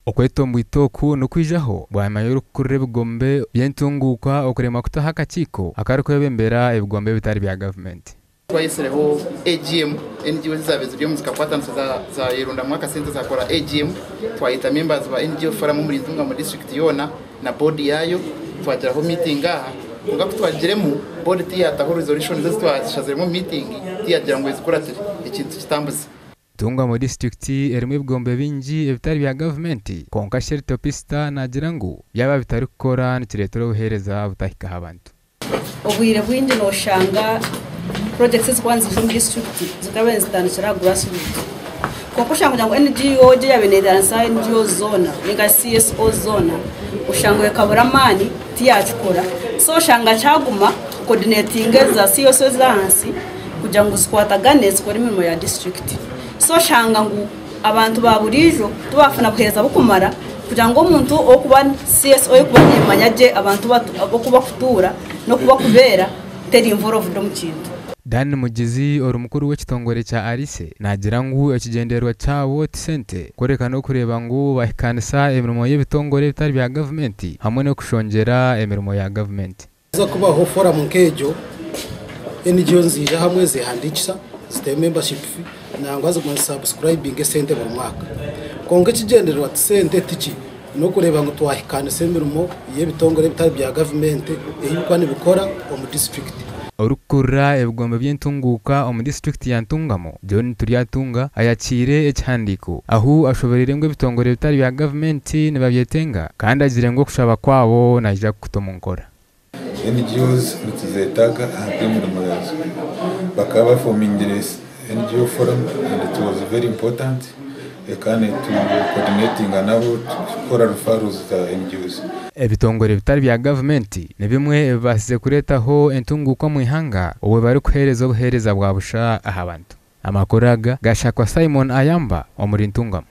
okwetomba itoku nokwijaho bwamayo kurre bigombe byentunguka okurema kutaha akakiko akariko yabembera ebigombe bitari bya government. Twayisereho AGM NGO zizabeze byo muzika kwatanze za Yerunda mwaka sente zakora AGM twayita members ba NGO forum muri Ntungamo district yona na board yayo twageraho meeting aha ngo twagiremo board tiyataho resolution zo twashazemo meeting tiyagira ngo izikora ikintu kitambuze. Ntungamo district erimwe bigombe bingi ebitari bya government konka shelter pista nagira ngo yaba bitari gukora nikiretero buhereza butahika abantu. Obwire bwingi no shanga projects kwanza from district zikabe zitandikira grassroots kuko shanga ngo NGO je yabenedana sa NGO zona ninga CSO zona ushango ekaburamani tiyachukora so shanga cyaguma coordinating za CSO zansi kugira ngo zikwatagane zikora imirimo ya district so shanga ngo abantu baburijo tubafuna buheza bukumara kugira ngo umuntu okuba CSO yo kubanyemanyaje abantu kuba kutura no kuba kubera teri involved mu kintu. Dan Mugizi ori mukuru w'ekitongore cya Arise nagira ngo ekigenderwa cyawo tisente koreka no kureba ngo bahikanisa emirimo y'ebitongore bitari bya government hamwe no kushongera emirimo ya government. Zo kubaho forum nkejo NGO nzija hamwe zihandikisa zite membership fee nangwa zo subscribing sente buri mwaka konge kigenderwa tisente tiki no kureba ngo twahikanisa emirimo y'ebitongore bitari bya government eyukwani bukora mu district. Orukura ebigombe byentunguka omu district ya Ntungamo John Turiatunga ayakire ekihandiko aho ashoborere ngo bitongore bitari bya government ne babyetenga kandi agire ngo kushaba kwabo naija kutomunkora. NGOs nituzetaga ahatemurimo yazo bakaba forming this NGO forum and it was very important ekane to coordinating nabo kora referrals za NGOs. Ebitongore bitari bya government ne bimwe basize kuretaho entunguko mu ihanga owe bari kuhereza obuhereza bwa busha aha bantu. Amakoraga gashakwa Simon Ayamba omuri Ntungamo.